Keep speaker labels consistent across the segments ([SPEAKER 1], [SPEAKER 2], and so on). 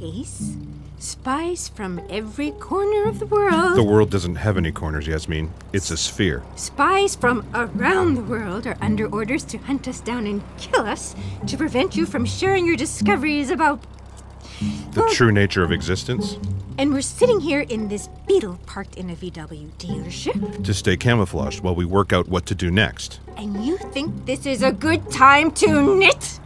[SPEAKER 1] Ace, spies from every corner of the world.
[SPEAKER 2] The world doesn't have any corners, Yasmin. It's a sphere.
[SPEAKER 1] Spies from around the world are under orders to hunt us down and kill us to prevent you from sharing your discoveries about...
[SPEAKER 2] The true nature of existence?
[SPEAKER 1] And we're sitting here in this beetle parked in a VW dealership.
[SPEAKER 2] To stay camouflaged while we work out what to do next.
[SPEAKER 1] And you think this is a good time to knit?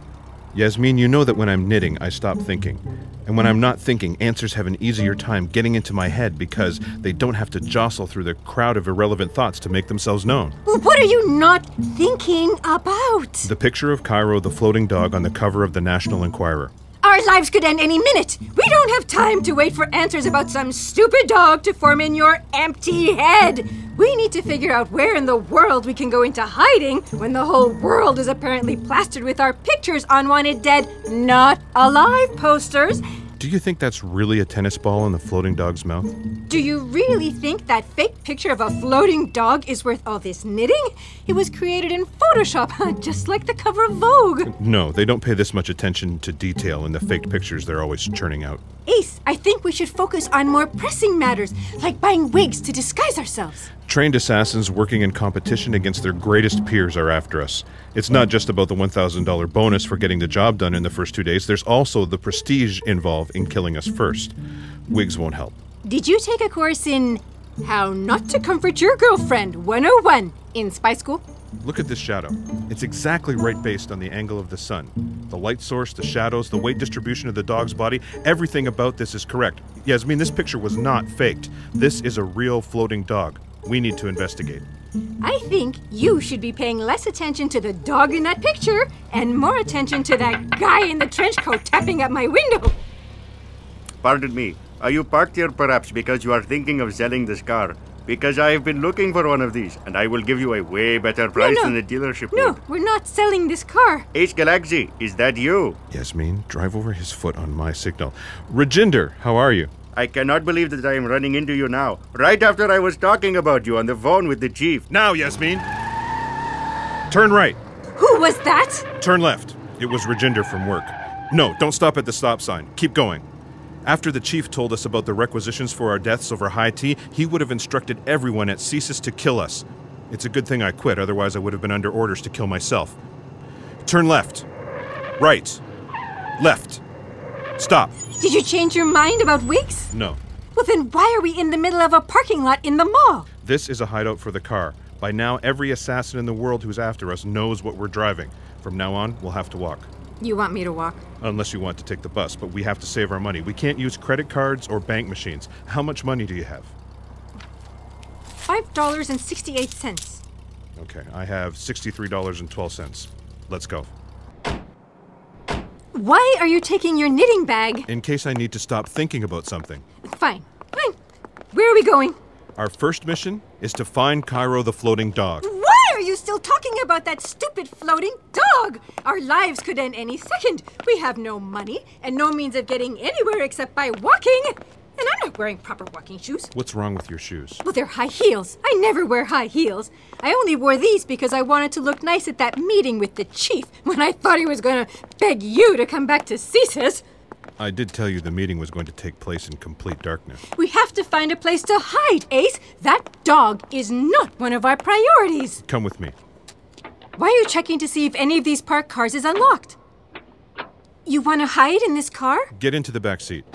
[SPEAKER 2] Yasmin, you know that when I'm knitting, I stop thinking. And when I'm not thinking, answers have an easier time getting into my head because they don't have to jostle through the crowd of irrelevant thoughts to make themselves known.
[SPEAKER 1] Well, what are you not thinking about?
[SPEAKER 2] The picture of Cairo, the floating dog, on the cover of the National Enquirer.
[SPEAKER 1] Our lives could end any minute. We don't have time to wait for answers about some stupid dog to form in your empty head. We need to figure out where in the world we can go into hiding when the whole world is apparently plastered with our pictures on wanted dead, not alive posters.
[SPEAKER 2] Do you think that's really a tennis ball in the floating dog's mouth?
[SPEAKER 1] Do you really think that fake picture of a floating dog is worth all this knitting? It was created in Photoshop, just like the cover of Vogue.
[SPEAKER 2] No, they don't pay this much attention to detail in the faked pictures they're always churning out.
[SPEAKER 1] Ace, I think we should focus on more pressing matters, like buying wigs to disguise ourselves.
[SPEAKER 2] Trained assassins working in competition against their greatest peers are after us. It's not just about the $1,000 bonus for getting the job done in the first 2 days. There's also the prestige involved in killing us first. Wigs won't help.
[SPEAKER 1] Did you take a course in How Not to Comfort Your Girlfriend 101 in spy school?
[SPEAKER 2] Look at this shadow. It's exactly right based on the angle of the sun. The light source, the shadows, the weight distribution of the dog's body, everything about this is correct. Yasmin, this picture was not faked. This is a real floating dog. We need to investigate.
[SPEAKER 1] I think you should be paying less attention to the dog in that picture and more attention to that guy in the trench coat tapping at my window.
[SPEAKER 3] Pardon me. Are you parked here perhaps because you are thinking of selling this car? Because I have been looking for one of these, and I will give you a way better price than the dealership
[SPEAKER 1] No,
[SPEAKER 3] would.
[SPEAKER 1] we're not selling this car.
[SPEAKER 3] Ace Galaksi, is that you?
[SPEAKER 2] Yasmin, drive over his foot on my signal. Rajinder, how are you?
[SPEAKER 3] I cannot believe that I am running into you now, right after I was talking about you on the phone with the chief.
[SPEAKER 2] Now, Yasmin! Turn right.
[SPEAKER 1] Who was that?
[SPEAKER 2] Turn left. It was Rajinder from work. No, don't stop at the stop sign. Keep going. After the chief told us about the requisitions for our deaths over high tea, he would have instructed everyone at CSIS to kill us. It's a good thing I quit, otherwise I would have been under orders to kill myself. Turn left. Right. Left. Stop.
[SPEAKER 1] Did you change your mind about wigs?
[SPEAKER 2] No.
[SPEAKER 1] Well, then why are we in the middle of a parking lot in the mall?
[SPEAKER 2] This is a hideout for the car. By now, every assassin in the world who's after us knows what we're driving. From now on, we'll have to walk.
[SPEAKER 1] You want me to walk?
[SPEAKER 2] Unless you want to take the bus, but we have to save our money. We can't use credit cards or bank machines. How much money do you have?
[SPEAKER 1] $5.68.
[SPEAKER 2] Okay, I have $63.12. Let's go.
[SPEAKER 1] Why are you taking your knitting bag?
[SPEAKER 2] In case I need to stop thinking about something.
[SPEAKER 1] Fine. Where are we going?
[SPEAKER 2] Our first mission is to find Cairo the floating dog.
[SPEAKER 1] Why are you still talking about that stupid floating dog? Our lives could end any second. We have no money and no means of getting anywhere except by walking. And I'm not wearing proper walking shoes.
[SPEAKER 2] What's wrong with your shoes?
[SPEAKER 1] Well, they're high heels. I never wear high heels. I only wore these because I wanted to look nice at that meeting with the chief when I thought he was going to beg you to come back to CSIS.
[SPEAKER 2] I did tell you the meeting was going to take place in complete darkness.
[SPEAKER 1] We have to find a place to hide, Ace. That dog is not one of our priorities.
[SPEAKER 2] Come with me.
[SPEAKER 1] Why are you checking to see if any of these parked cars is unlocked? You want to hide in this car?
[SPEAKER 2] Get into the back seat.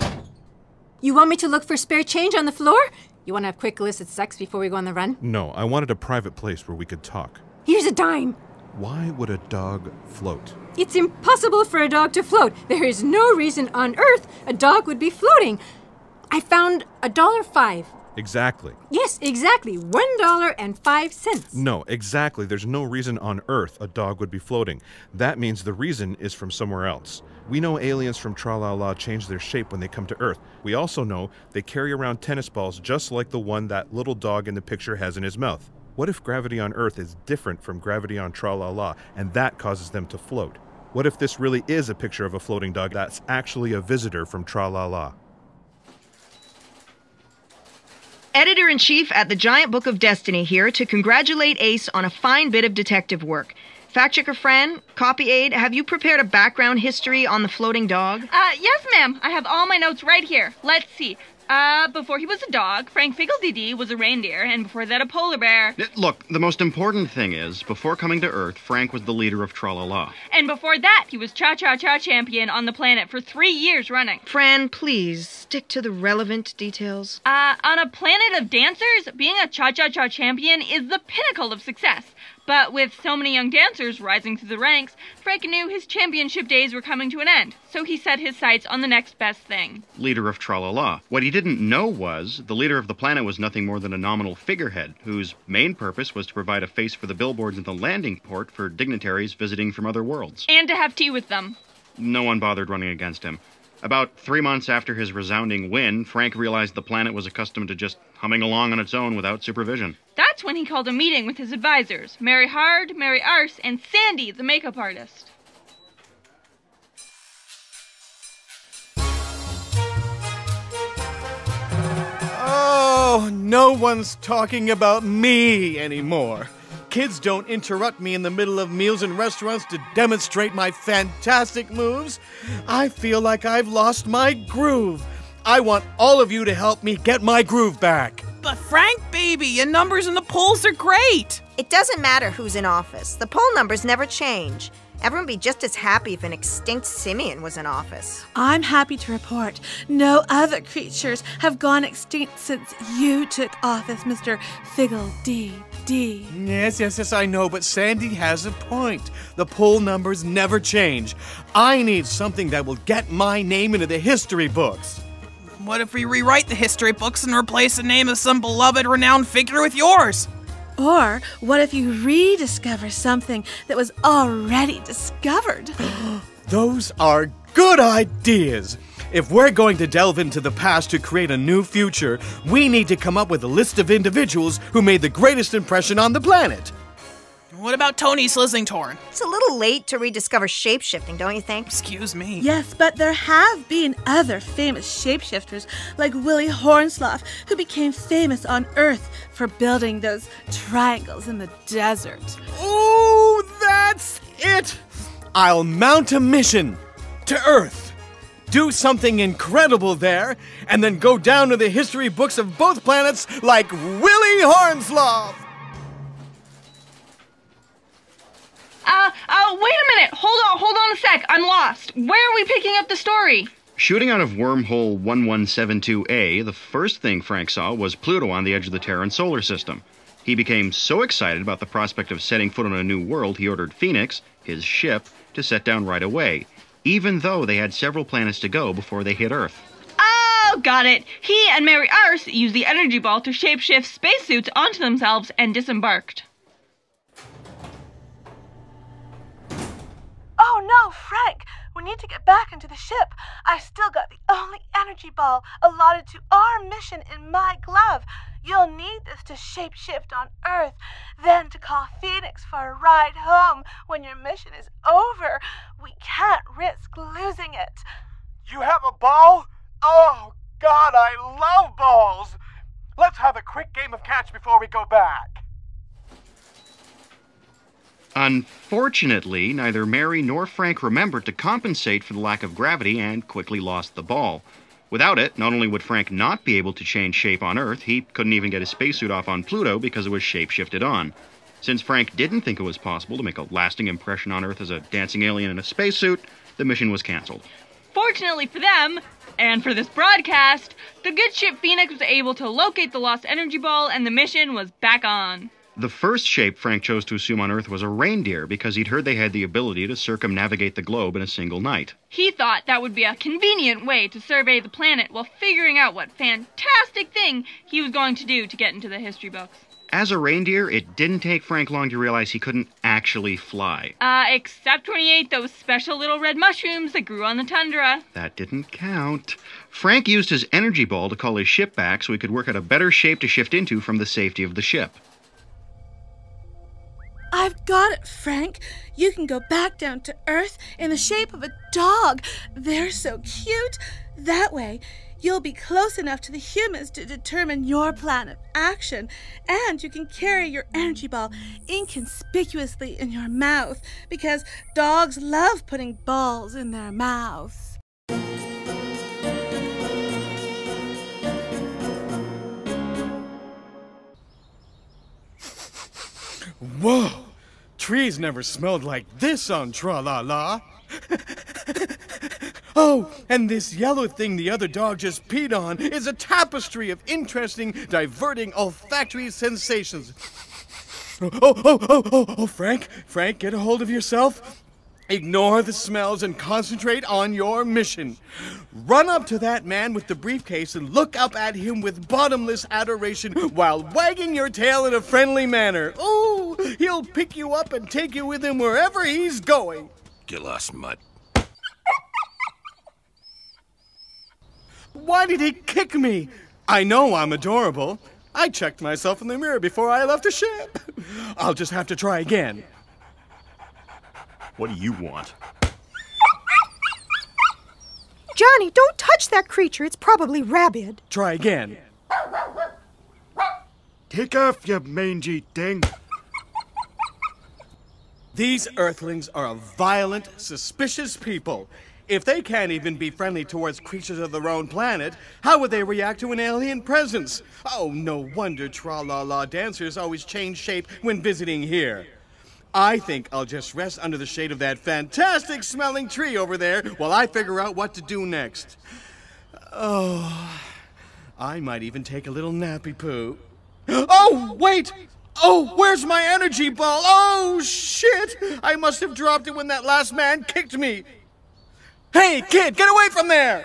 [SPEAKER 1] You want me to look for spare change on the floor? You want to have quick illicit sex before we go on the run?
[SPEAKER 2] No, I wanted a private place where we could talk.
[SPEAKER 1] Here's a dime.
[SPEAKER 2] Why would a dog float?
[SPEAKER 1] It's impossible for a dog to float. There is no reason on earth a dog would be floating. I found $1.05.
[SPEAKER 2] Exactly.
[SPEAKER 1] Yes, exactly. $1.05.
[SPEAKER 2] No, exactly. There's no reason on Earth a dog would be floating. That means the reason is from somewhere else. We know aliens from Tra-La-La change their shape when they come to Earth. We also know they carry around tennis balls just like the one that little dog in the picture has in his mouth. What if gravity on Earth is different from gravity on Tra-La-La, and that causes them to float? What if this really is a picture of a floating dog that's actually a visitor from Tra-La-La?
[SPEAKER 4] Editor-in-Chief at the Giant Book of Destiny here to congratulate Ace on a fine bit of detective work. Fact checker Fran, copy aide, have you prepared a background history on the floating dog?
[SPEAKER 5] Yes, ma'am. I have all my notes right here. Let's see. Before he was a dog, Frank Figgledy was a reindeer, and before that a polar bear.
[SPEAKER 6] Look, the most important thing is, before coming to Earth, Frank was the leader of Tra-la-la.
[SPEAKER 5] And before that, he was Cha-Cha-Cha champion on the planet for 3 years running.
[SPEAKER 4] Fran, please, stick to the relevant details.
[SPEAKER 5] On a planet of dancers, being a Cha-Cha-Cha champion is the pinnacle of success. But with so many young dancers rising through the ranks, Frank knew his championship days were coming to an end, so he set his sights on the next best thing.
[SPEAKER 6] Leader of Tra-la-la. What he didn't know was, the leader of the planet was nothing more than a nominal figurehead, whose main purpose was to provide a face for the billboards in the landing port for dignitaries visiting from other worlds.
[SPEAKER 5] And to have tea with them.
[SPEAKER 6] No one bothered running against him. About 3 months after his resounding win, Frank realized the planet was accustomed to just humming along on its own without supervision.
[SPEAKER 5] That's when he called a meeting with his advisors, Mary Hard, Mary Arse, and Sandy, the makeup artist.
[SPEAKER 7] Oh, no one's talking about me anymore. Kids don't interrupt me in the middle of meals in restaurants to demonstrate my fantastic moves. I feel like I've lost my groove. I want all of you to help me get my groove back.
[SPEAKER 8] But Frank, baby, your numbers in the polls are great.
[SPEAKER 9] It doesn't matter who's in office. The poll numbers never change. Everyone would be just as happy if an extinct simian was in office.
[SPEAKER 10] I'm happy to report no other creatures have gone extinct since you took office, Mr. Figgledy.
[SPEAKER 7] Yes, I know, but Sandy has a point. The poll numbers never change. I need something that will get my name into the history books.
[SPEAKER 8] What if we rewrite the history books and replace the name of some beloved, renowned figure with yours?
[SPEAKER 10] Or what if you rediscover something that was already discovered?
[SPEAKER 7] Those are good ideas. If we're going to delve into the past to create a new future, we need to come up with a list of individuals who made the greatest impression on the planet.
[SPEAKER 8] What about Tony Slizzingtorn?
[SPEAKER 9] It's a little late to rediscover shape-shifting, don't you think?
[SPEAKER 8] Excuse me.
[SPEAKER 10] Yes, but there have been other famous shapeshifters, like Willie Hornsloff, who became famous on Earth for building those triangles in the desert.
[SPEAKER 7] Oh, that's it! I'll mount a mission to Earth. Do something incredible there, and then go down to the history books of both planets like Willie Hornsloff!
[SPEAKER 5] Wait a minute! Hold on a sec! I'm lost! Where are we picking up the story?
[SPEAKER 6] Shooting out of wormhole 1172A, the first thing Frank saw was Pluto on the edge of the Terran solar system. He became so excited about the prospect of setting foot on a new world, he ordered Phoenix, his ship, to set down right away, even though they had several planets to go before they hit Earth.
[SPEAKER 5] Oh, got it! He and Mary Arse used the energy ball to shapeshift spacesuits onto themselves and disembarked.
[SPEAKER 10] Oh no, Frank! We need to get back into the ship. I still got the only energy ball allotted to our mission in my glove. You'll need this to shapeshift on Earth, then to call Phoenix for a ride home when your mission is over. We can't risk losing it.
[SPEAKER 7] You have a ball? Oh, God, I love balls! Let's have a quick game of catch before we go back.
[SPEAKER 6] Unfortunately, neither Mary nor Frank remembered to compensate for the lack of gravity and quickly lost the ball. Without it, not only would Frank not be able to change shape on Earth, he couldn't even get his spacesuit off on Pluto because it was shape-shifted on. Since Frank didn't think it was possible to make a lasting impression on Earth as a dancing alien in a spacesuit, the mission was canceled.
[SPEAKER 5] Fortunately for them, and for this broadcast, the good ship Phoenix was able to locate the lost energy ball and the mission was back on.
[SPEAKER 6] The first shape Frank chose to assume on Earth was a reindeer because he'd heard they had the ability to circumnavigate the globe in a single night.
[SPEAKER 5] He thought that would be a convenient way to survey the planet while figuring out what fantastic thing he was going to do to get into the history books.
[SPEAKER 6] As a reindeer, it didn't take Frank long to realize he couldn't actually fly.
[SPEAKER 5] Except when he ate those special little red mushrooms that grew on the tundra.
[SPEAKER 6] That didn't count. Frank used his energy ball to call his ship back so he could work out a better shape to shift into from the safety of the ship.
[SPEAKER 10] I've got it, Frank. You can go back down to Earth in the shape of a dog. They're so cute. That way, you'll be close enough to the humans to determine your plan of action, and you can carry your energy ball inconspicuously in your mouth, because dogs love putting balls in their mouths.
[SPEAKER 7] Whoa! Trees never smelled like this on Tra-La-La. Oh, and this yellow thing the other dog just peed on is a tapestry of interesting, diverting olfactory sensations. Oh, Frank, get a hold of yourself. Ignore the smells and concentrate on your mission. Run up to that man with the briefcase and look up at him with bottomless adoration while wagging your tail in a friendly manner. Ooh, he'll pick you up and take you with him wherever he's going.
[SPEAKER 11] Get lost, mutt.
[SPEAKER 7] Why did he kick me? I know I'm adorable. I checked myself in the mirror before I left the ship. I'll just have to try again.
[SPEAKER 3] What do you want?
[SPEAKER 12] Johnny, don't touch that creature. It's probably rabid.
[SPEAKER 7] Try again.
[SPEAKER 3] Take off, you mangy thing.
[SPEAKER 7] These Earthlings are a violent, suspicious people. If they can't even be friendly towards creatures of their own planet, how would they react to an alien presence? Oh, no wonder Tra-La-La dancers always change shape when visiting here. I think I'll just rest under the shade of that fantastic smelling tree over there while I figure out what to do next. Oh, I might even take a little nappy poo. Oh, wait! Oh, where's my energy ball? Oh, shit! I must have dropped it when that last man kicked me. Hey, kid, get away from there!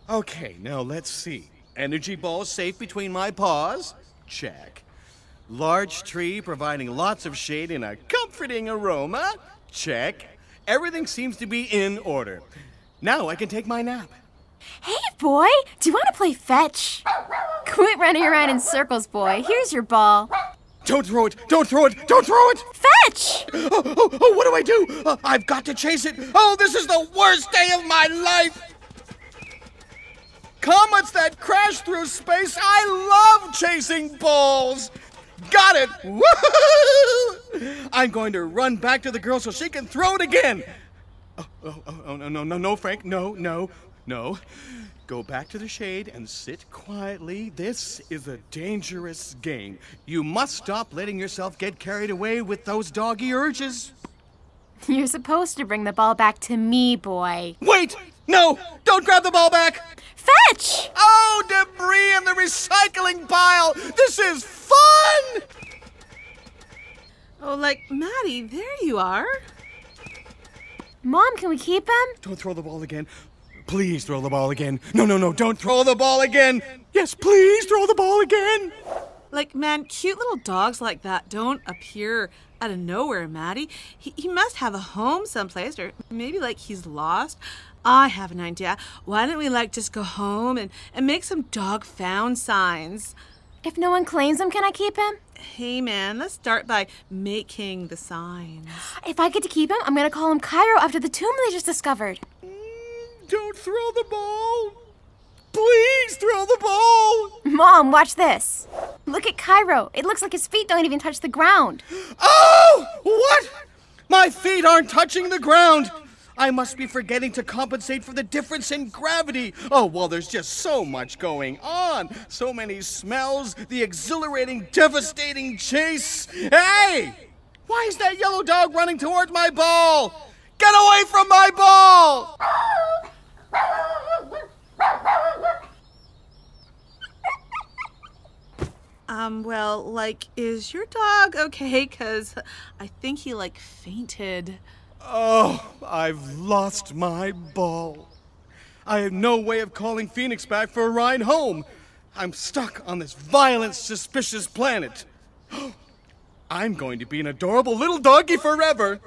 [SPEAKER 7] Okay, now let's see. Energy ball safe between my paws? Check. Large tree providing lots of shade and a comforting aroma? Check. Everything seems to be in order. Now I can take my nap.
[SPEAKER 13] Hey, boy! Do you want to play fetch? Quit running around in circles, boy. Here's your ball.
[SPEAKER 7] Don't throw it! Don't throw it! Don't throw it!
[SPEAKER 13] Fetch!
[SPEAKER 7] Oh, what do I do? I've got to chase it. Oh, this is the worst day of my life! Comets that crash through space, I love chasing balls! Got it! Woo-hoo-hoo! I'm going to run back to the girl so she can throw it again! No, Frank, no. Go back to the shade and sit quietly. This is a dangerous game. You must stop letting yourself get carried away with those doggy urges.
[SPEAKER 13] You're supposed to bring the ball back to me, boy.
[SPEAKER 7] Wait! No! Don't grab the ball back!
[SPEAKER 13] Fetch!
[SPEAKER 7] Oh, debris in the recycling pile! This is fun!
[SPEAKER 10] Oh, like, Maddy, there you are.
[SPEAKER 13] Mom, can we keep him?
[SPEAKER 7] Don't throw the ball again. Please throw the ball again. No, don't throw the ball again. Yes, please throw the ball again.
[SPEAKER 10] Like, man, cute little dogs like that don't appear out of nowhere, Maddy. He must have a home someplace, or maybe, like, he's lost. I have an idea. Why don't we, like, just go home and make some dog found signs?
[SPEAKER 13] If no one claims him, can I keep him?
[SPEAKER 10] Hey, man, let's start by making the signs.
[SPEAKER 13] If I get to keep him, I'm going to call him Cairo after the tomb they just discovered.
[SPEAKER 7] Don't throw the ball. Please throw the ball.
[SPEAKER 13] Mom, watch this. Look at Cairo. It looks like his feet don't even touch the ground.
[SPEAKER 7] Oh! What? My feet aren't touching the ground. I must be forgetting to compensate for the difference in gravity. Oh, well, there's just so much going on. So many smells, the exhilarating, devastating chase. Hey! Why is that yellow dog running toward my ball? Get away from my ball!
[SPEAKER 10] Well, like, is your dog okay? 'Cause I think he, like, fainted.
[SPEAKER 7] Oh, I've lost my ball. I have no way of calling Phoenix back for a ride home. I'm stuck on this violent, suspicious planet. I'm going to be an adorable little doggy forever.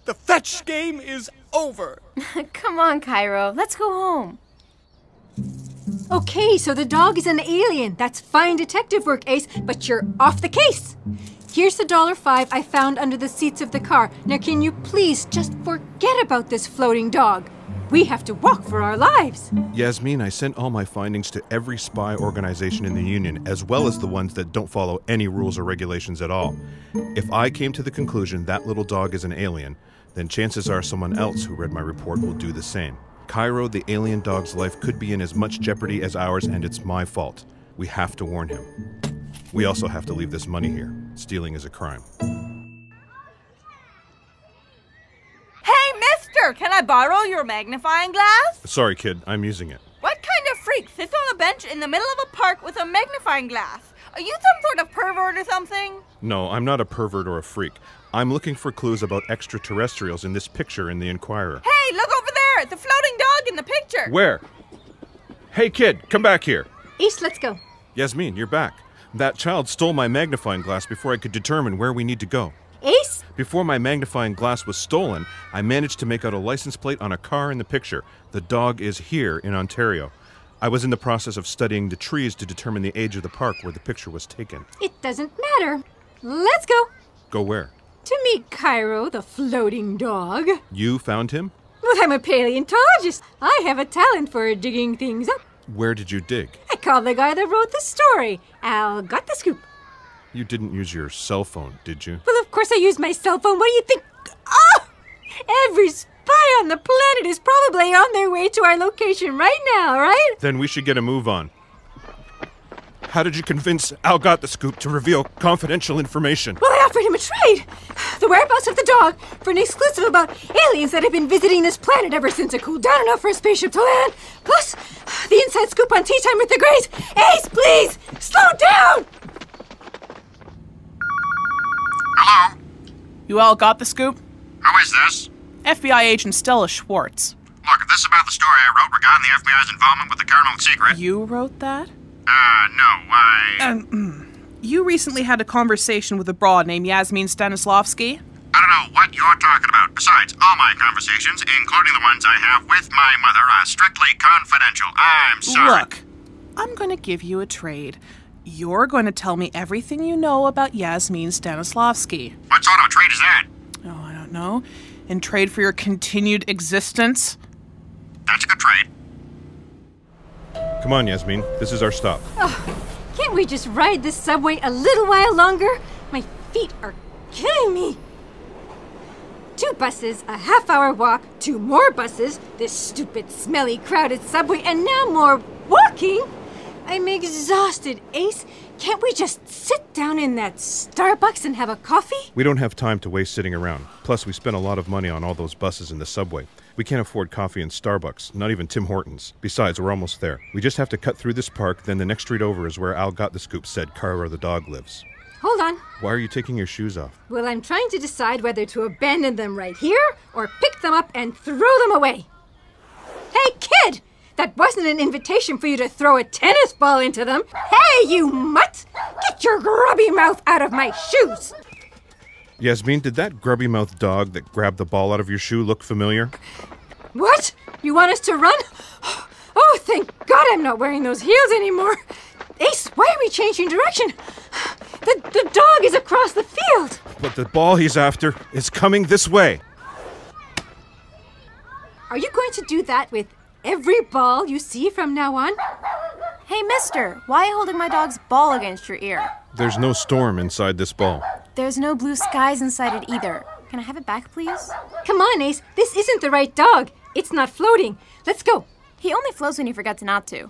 [SPEAKER 7] The fetch game is over.
[SPEAKER 13] Come on, Cairo. Let's go home.
[SPEAKER 1] Okay, so the dog is an alien. That's fine detective work, Ace, but you're off the case. Here's the $1.05 I found under the seats of the car. Now can you please just forget about this floating dog? We have to walk for our lives.
[SPEAKER 2] Yasmin, I sent all my findings to every spy organization in the Union, as well as the ones that don't follow any rules or regulations at all. If I came to the conclusion that little dog is an alien, then chances are someone else who read my report will do the same. Cairo, the alien dog's life could be in as much jeopardy as ours, and it's my fault. We have to warn him. We also have to leave this money here. Stealing is a crime.
[SPEAKER 11] Hey, mister! Can I borrow your magnifying glass?
[SPEAKER 2] Sorry, kid. I'm using it.
[SPEAKER 11] What kind of freak sits on a bench in the middle of a park with a magnifying glass? Are you some sort of pervert or something?
[SPEAKER 2] No, I'm not a pervert or a freak. I'm looking for clues about extraterrestrials in this picture in the Inquirer.
[SPEAKER 11] Hey, look over there! The floating dog in the picture!
[SPEAKER 2] Where? Hey, kid, come back here.
[SPEAKER 1] Ace, let's go.
[SPEAKER 2] Yasmin, you're back. That child stole my magnifying glass before I could determine where we need to go.
[SPEAKER 1] Ace?
[SPEAKER 2] Before my magnifying glass was stolen, I managed to make out a license plate on a car in the picture. The dog is here in Ontario. I was in the process of studying the trees to determine the age of the park where the picture was taken.
[SPEAKER 1] It doesn't matter. Let's go.
[SPEAKER 2] Go where?
[SPEAKER 1] To meet Cairo, the floating dog.
[SPEAKER 2] You found him?
[SPEAKER 1] Well, I'm a paleontologist. I have a talent for digging things up.
[SPEAKER 2] Where did you dig?
[SPEAKER 1] I called the guy that wrote the story. Al got the scoop.
[SPEAKER 2] You didn't use your cell phone, did you?
[SPEAKER 1] Well, of course I used my cell phone. What do you think? Oh! Every spy on the planet is probably on their way to our location right now, right?
[SPEAKER 2] Then we should get a move on. How did you convince Al got the scoop to reveal confidential information?
[SPEAKER 1] Well, I offered him a trade. The whereabouts of the dog for an exclusive about aliens that have been visiting this planet ever since it cooled down enough for a spaceship to land. Plus, the inside scoop on Tea Time with the Greys. Ace, please, slow down!
[SPEAKER 8] Hello? You all got the scoop?
[SPEAKER 6] Who is this?
[SPEAKER 8] FBI agent Stella Schwartz.
[SPEAKER 6] Look, this is about the story I wrote regarding the FBI's involvement with the Colonel Secret.
[SPEAKER 8] You wrote that?
[SPEAKER 6] No, I...
[SPEAKER 8] You recently had a conversation with a broad named Yasmin Stanislavski.
[SPEAKER 6] I don't know what you're talking about. Besides, all my conversations, including the ones I have with my mother, are strictly confidential. I'm sorry.
[SPEAKER 8] Look, I'm going to give you a trade. You're going to tell me everything you know about Yasmin Stanislavski.
[SPEAKER 6] What sort of trade is that?
[SPEAKER 8] Oh, I don't know. In trade for your continued existence?
[SPEAKER 6] That's a good trade.
[SPEAKER 2] Come on, Yasmin. This is our stop.
[SPEAKER 1] Oh, can't we just ride this subway a little while longer? My feet are killing me. 2 buses, a half-hour walk, 2 more buses, this stupid, smelly, crowded subway, and now more walking? I'm exhausted, Ace. Can't we just sit down in that Starbucks and have a coffee?
[SPEAKER 2] We don't have time to waste sitting around. Plus, we spent a lot of money on all those buses in the subway. We can't afford coffee in Starbucks, not even Tim Hortons. Besides, we're almost there. We just have to cut through this park, then the next street over is where Al Got the Scoop said Cairo the dog lives.
[SPEAKER 1] Hold on.
[SPEAKER 2] Why are you taking your shoes off?
[SPEAKER 1] Well, I'm trying to decide whether to abandon them right here or pick them up and throw them away. Hey, kid! That wasn't an invitation for you to throw a tennis ball into them. Hey, you mutt! Get your grubby mouth out of my shoes!
[SPEAKER 2] Yasmin, did that grubby-mouthed dog that grabbed the ball out of your shoe look familiar?
[SPEAKER 1] What? You want us to run? Oh, thank God I'm not wearing those heels anymore. Ace, why are we changing direction? The dog is across the field.
[SPEAKER 2] But the ball he's after is coming this way.
[SPEAKER 1] Are you going to do that with every ball you see from now on?
[SPEAKER 13] Hey, mister, why are you holding my dog's ball against your ear?
[SPEAKER 2] There's no storm inside this ball.
[SPEAKER 13] There's no blue skies inside it either. Can I have it back, please?
[SPEAKER 1] Come on, Ace. This isn't the right dog. It's not floating. Let's go.
[SPEAKER 13] He only floats when he forgets not to.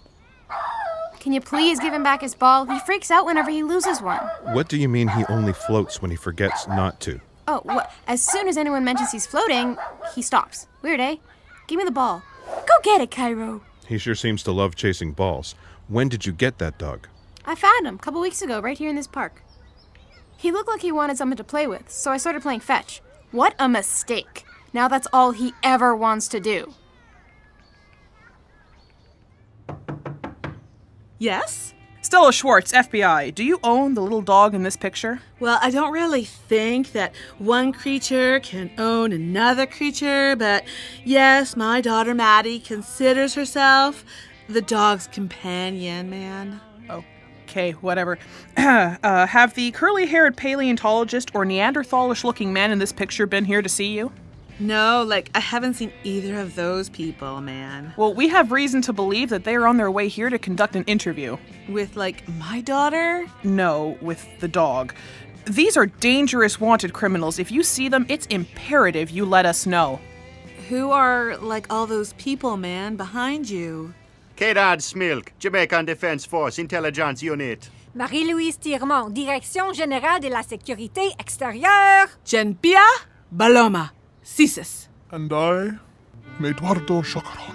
[SPEAKER 13] Can you please give him back his ball? He freaks out whenever he loses one.
[SPEAKER 2] What do you mean he only floats when he forgets not to?
[SPEAKER 13] Oh, as soon as anyone mentions he's floating, he stops. Weird, eh? Give me the ball. Go get it, Cairo.
[SPEAKER 2] He sure seems to love chasing balls. When did you get that dog?
[SPEAKER 13] I found him a couple weeks ago right here in this park. He looked like he wanted someone to play with, so I started playing fetch. What a mistake. Now that's all he ever wants to do.
[SPEAKER 8] Yes? Stella Schwartz, FBI, do you own the little dog in this picture?
[SPEAKER 10] Well, I don't really think that one creature can own another creature, but yes, my daughter Maddy considers herself the dog's companion, man.
[SPEAKER 8] okay, whatever. Have the curly-haired paleontologist or Neanderthalish-looking man in this picture been here to see you?
[SPEAKER 14] No, I haven't seen either of those people, man.
[SPEAKER 8] Well, we have reason to believe that they are on their way here to conduct an interview.
[SPEAKER 14] With, my daughter?
[SPEAKER 8] No, with the dog. These are dangerous wanted criminals. If you see them, it's imperative you let us know.
[SPEAKER 14] Who are, all those people, man, behind you?
[SPEAKER 3] Kedad Smilk, Jamaican Defense Force Intelligence Unit.
[SPEAKER 1] Marie-Louise Tiremont, Direction Générale de la Sécurité Extérieure.
[SPEAKER 14] Genpia Baloma, CISIS.
[SPEAKER 15] And I am Eduardo Chacaron,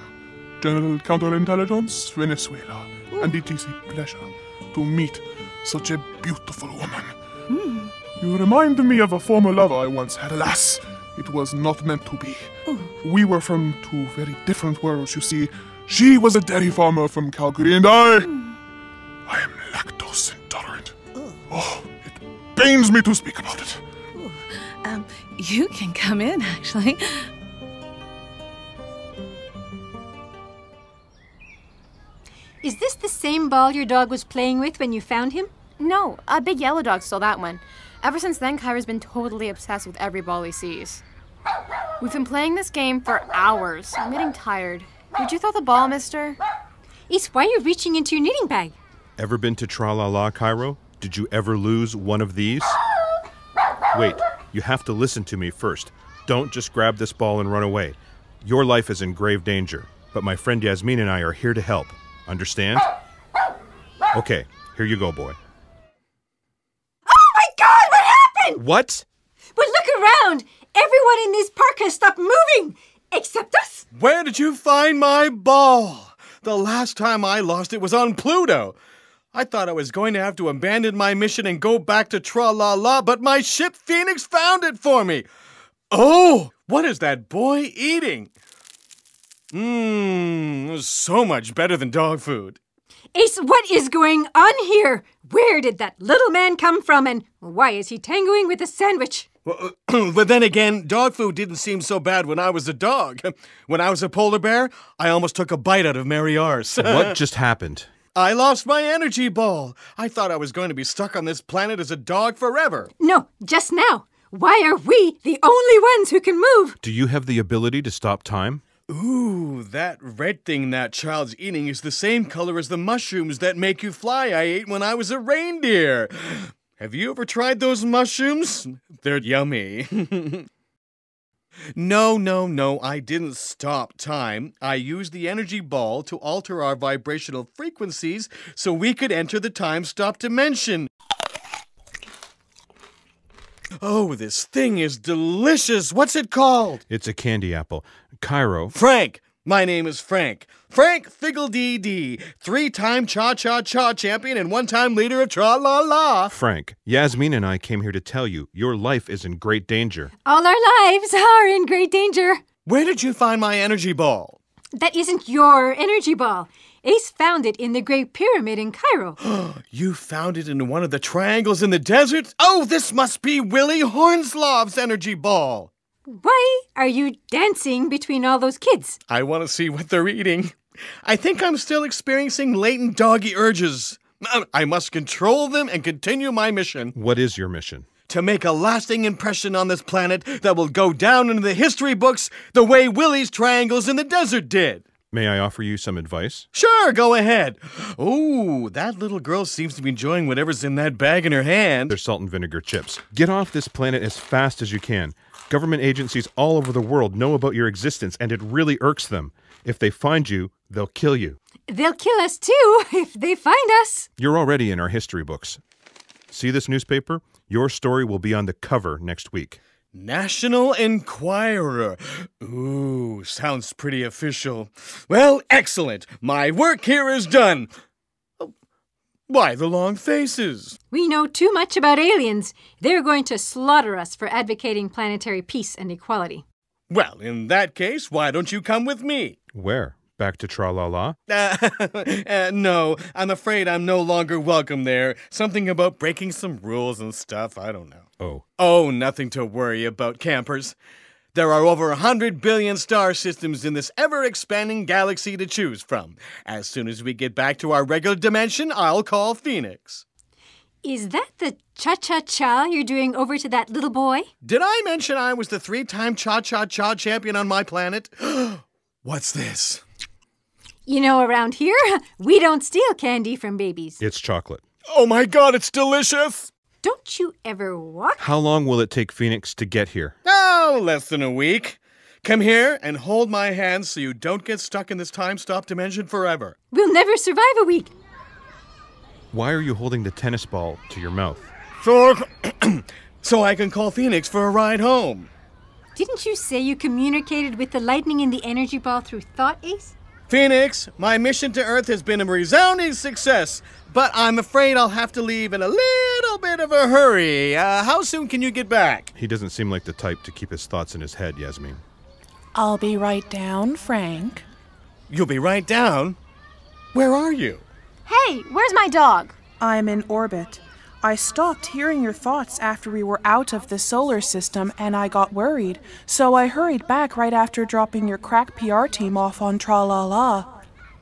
[SPEAKER 15] General Counterintelligence, Venezuela. And it is a pleasure to meet such a beautiful woman. You remind me of a former lover I once had. Alas, it was not meant to be. We were from two very different worlds, you see. She was a dairy farmer from Calgary, and I am lactose intolerant. Oh, it pains me to speak about it.
[SPEAKER 14] You can come in, actually.
[SPEAKER 1] Is this the same ball your dog was playing with when you found him?
[SPEAKER 13] No, a big yellow dog stole that one. Ever since then, Cairo's been totally obsessed with every ball he sees. We've been playing this game for hours. I'm getting tired. Would you throw the ball, mister?
[SPEAKER 1] Ace, why are you reaching into your knitting bag?
[SPEAKER 2] Ever been to Tra-La-La, Cairo? Did you ever lose one of these? Wait, you have to listen to me first. Don't just grab this ball and run away. Your life is in grave danger, but my friend Yasmin and I are here to help. Understand? Okay, here you go, boy.
[SPEAKER 1] Oh my God, what happened?
[SPEAKER 2] What?
[SPEAKER 1] But look around! Everyone in this park has stopped moving! Except us!
[SPEAKER 7] Where did you find my ball? The last time I lost it was on Pluto. I thought I was going to have to abandon my mission and go back to Tra-La-La, but my ship Phoenix found it for me. Oh, what is that boy eating? So much better than dog food.
[SPEAKER 1] Ace, what is going on here? Where did that little man come from, and why is he tangoing with a sandwich?
[SPEAKER 7] But then again, dog food didn't seem so bad when I was a dog. When I was a polar bear, I almost took a bite out of Mary R's.
[SPEAKER 2] What just happened?
[SPEAKER 7] I lost my energy ball. I thought I was going to be stuck on this planet as a dog forever.
[SPEAKER 1] No, just now. Why are we the only ones who can move?
[SPEAKER 2] Do you have the ability to stop time?
[SPEAKER 7] Ooh, that red thing that child's eating is the same color as the mushrooms that make you fly I ate when I was a reindeer. Have you ever tried those mushrooms? They're yummy. No, I didn't stop time. I used the energy ball to alter our vibrational frequencies so we could enter the time-stop dimension. Oh, this thing is delicious. What's it called?
[SPEAKER 2] It's a candy apple. Cairo.
[SPEAKER 7] Frank. My name is Frank. Frank Figgle-Dee-Dee, 3-time Cha-Cha-Cha champion and 1-time leader of Tra-La-La.
[SPEAKER 2] Frank, Yasmin and I came here to tell you your life is in great danger.
[SPEAKER 1] All our lives are in great danger.
[SPEAKER 7] Where did you find my energy ball?
[SPEAKER 1] That isn't your energy ball. Ace found it in the Great Pyramid in Cairo.
[SPEAKER 7] You found it in one of the triangles in the desert? Oh, this must be Willie Hornslav's energy ball.
[SPEAKER 1] Why are you dancing between all those kids?
[SPEAKER 7] I want to see what they're eating. I think I'm still experiencing latent doggy urges. I must control them and continue my mission.
[SPEAKER 2] What is your mission?
[SPEAKER 7] To make a lasting impression on this planet that will go down into the history books the way Willie's triangles in the desert did.
[SPEAKER 2] May I offer you some advice?
[SPEAKER 7] Sure, go ahead. Ooh, that little girl seems to be enjoying whatever's in that bag in her hand.
[SPEAKER 2] They're salt and vinegar chips. Get off this planet as fast as you can. Government agencies all over the world know about your existence, and it really irks them. If they find you, they'll kill you.
[SPEAKER 1] They'll kill us too, if they find us.
[SPEAKER 2] You're already in our history books. See this newspaper? Your story will be on the cover next week.
[SPEAKER 7] National Enquirer. Ooh, sounds pretty official. Well, excellent. My work here is done. Why the long faces?
[SPEAKER 1] We know too much about aliens. They're going to slaughter us for advocating planetary peace and equality.
[SPEAKER 7] Well, in that case, why don't you come with me?
[SPEAKER 2] Where? Back to Tra-La-La?
[SPEAKER 7] No, I'm afraid I'm no longer welcome there. Something about breaking some rules and stuff, I don't know.
[SPEAKER 2] Oh.
[SPEAKER 7] Oh, nothing to worry about, campers. There are over 100 billion star systems in this ever-expanding galaxy to choose from. As soon as we get back to our regular dimension, I'll call Phoenix.
[SPEAKER 1] Is that the cha-cha-cha you're doing over to that little boy?
[SPEAKER 7] Did I mention I was the 3-time cha-cha-cha champion on my planet? What's this?
[SPEAKER 1] You know, around here, we don't steal candy from babies.
[SPEAKER 2] It's chocolate.
[SPEAKER 7] Oh my God, it's delicious!
[SPEAKER 1] Don't you ever walk?
[SPEAKER 2] How long will it take Phoenix to get here?
[SPEAKER 7] Oh, less than a week. Come here and hold my hand so you don't get stuck in this time-stop dimension forever.
[SPEAKER 1] We'll never survive a week.
[SPEAKER 2] Why are you holding the tennis ball to your mouth?
[SPEAKER 7] So I can call Phoenix for a ride home.
[SPEAKER 1] Didn't you say you communicated with the lightning in the energy ball through thought, Ace?
[SPEAKER 7] Phoenix, my mission to Earth has been a resounding success, but I'm afraid I'll have to leave in a little bit of a hurry. How soon can you get back?
[SPEAKER 2] He doesn't seem like the type to keep his thoughts in his head, Yasmin.
[SPEAKER 8] I'll be right down, Frank.
[SPEAKER 7] You'll be right down? Where are you?
[SPEAKER 13] Hey, where's my dog?
[SPEAKER 8] I'm in orbit. I stopped hearing your thoughts after we were out of the solar system, and I got worried, so I hurried back right after dropping your crack PR team off on Tra-La-La.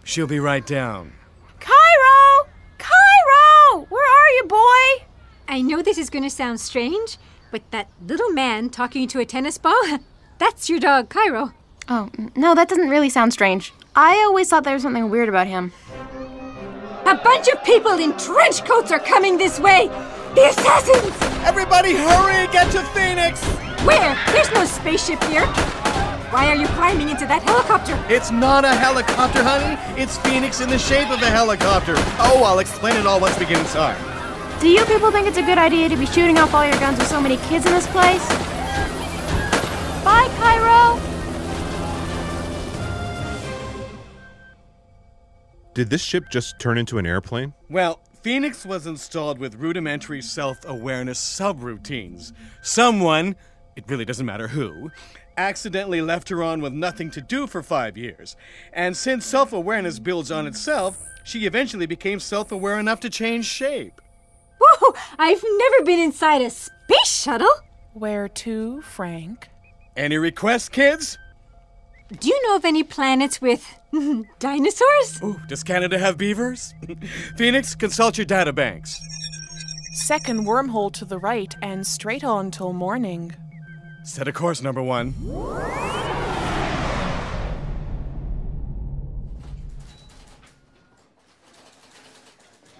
[SPEAKER 7] She'll be right down.
[SPEAKER 13] Cairo! Cairo! Where are you, boy?
[SPEAKER 1] I know this is going to sound strange, but that little man talking to a tennis ball, that's your dog, Cairo.
[SPEAKER 13] Oh, no, that doesn't really sound strange. I always thought there was something weird about him.
[SPEAKER 1] A bunch of people in trench coats are coming this way! The assassins!
[SPEAKER 7] Everybody hurry! Get to Phoenix!
[SPEAKER 1] Where? There's no spaceship here. Why are you climbing into that helicopter?
[SPEAKER 7] It's not a helicopter, honey. It's Phoenix in the shape of a helicopter. Oh, I'll explain it all once we get inside.
[SPEAKER 13] Do you people think it's a good idea to be shooting off all your guns with so many kids in this place? Bye, Cairo!
[SPEAKER 2] Did this ship just turn into an airplane?
[SPEAKER 7] Well, Phoenix was installed with rudimentary self-awareness subroutines. Someone, it really doesn't matter who, accidentally left her on with nothing to do for 5 years. And since self-awareness builds on itself, she eventually became self-aware enough to change shape.
[SPEAKER 1] Whoa! I've never been inside a space shuttle!
[SPEAKER 8] Where to, Frank?
[SPEAKER 7] Any requests, kids?
[SPEAKER 1] Do you know of any planets with dinosaurs?
[SPEAKER 7] Ooh, does Canada have beavers? Phoenix, consult your databanks.
[SPEAKER 8] Second wormhole to the right and straight on till morning.
[SPEAKER 7] Set a course, number 1.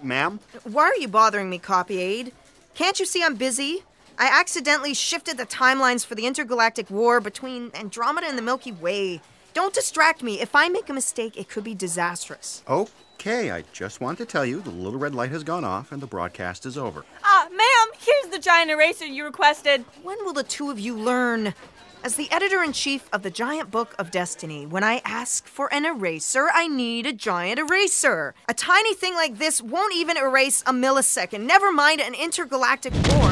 [SPEAKER 3] Ma'am?
[SPEAKER 9] Why are you bothering me, Copy Aid? Can't you see I'm busy? I accidentally shifted the timelines for the intergalactic war between Andromeda and the Milky Way. Don't distract me. If I make a mistake, it could be disastrous.
[SPEAKER 6] Okay, I just wanted to tell you the little red light has gone off and the broadcast is over.
[SPEAKER 11] Ma'am, here's the giant eraser you requested.
[SPEAKER 9] When will the two of you learn? As the editor-in-chief of the Giant Book of Destiny, when I ask for an eraser, I need a giant eraser. A tiny thing like this won't even erase a millisecond, never mind an intergalactic war.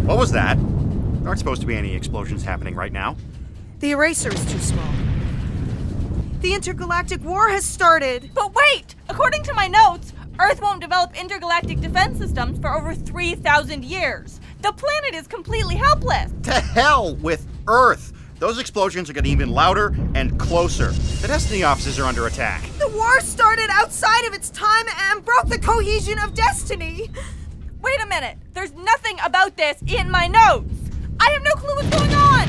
[SPEAKER 6] What was that? There aren't supposed to be any explosions happening right now.
[SPEAKER 9] The eraser is too small. The intergalactic war has started.
[SPEAKER 11] But wait! According to my notes, Earth won't develop intergalactic defense systems for over 3,000 years. The planet is completely helpless.
[SPEAKER 6] To hell with Earth! Those explosions are getting even louder and closer. The Destiny offices are under attack.
[SPEAKER 9] The war started outside of its time and broke the cohesion of Destiny.
[SPEAKER 11] Wait a minute. There's nothing about this in my notes. I have no clue what's going on.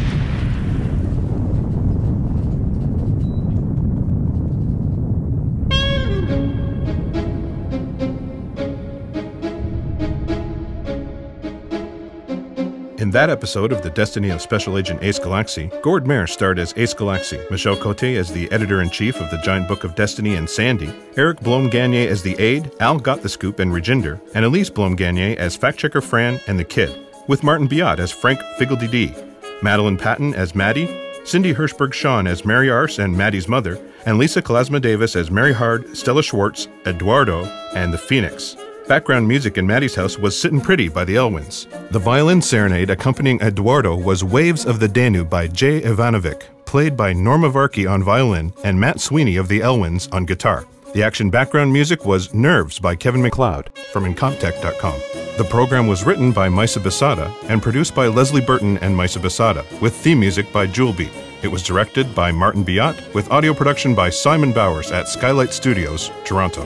[SPEAKER 2] In that episode of the Destiny of Special Agent Ace Galaksi, Gord Mayer starred as Ace Galaksi, Michel Cote as the editor-in-chief of the Giant Book of Destiny and Sandy, Eric Blom-Gagné as the aide, Al Got the Scoop and Reginder, and Elise Blom-Gagné as fact-checker Fran and the Kid, with Martin Biot as Frank Figgledy-Dee, Madeline Patton as Maddy, Cindy Hirschberg-Shawn as Mary Arse and Maddie's mother, and Lisa Kalasma-Davis as Mary Hard, Stella Schwartz, Eduardo, and the Phoenix. Background music in Maddie's house was Sittin' Pretty by the Elwins. The violin serenade accompanying Eduardo was Waves of the Danube by Jay Ivanovic, played by Norma Varkey on violin and Matt Sweeney of the Elwins on guitar. The action background music was Nerves by Kevin MacLeod from Incomptech.com. The program was written by Maisa Besada and produced by Leslie Burton and Maisa Besada, with theme music by Jewelbeat. It was directed by Martin Biot, with audio production by Simon Bowers at Skylight Studios, Toronto.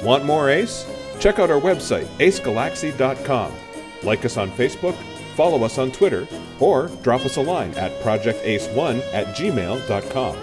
[SPEAKER 2] Want more Ace? Check out our website, acegalaxy.com. Like us on Facebook, follow us on Twitter, or drop us a line at projectace1@gmail.com.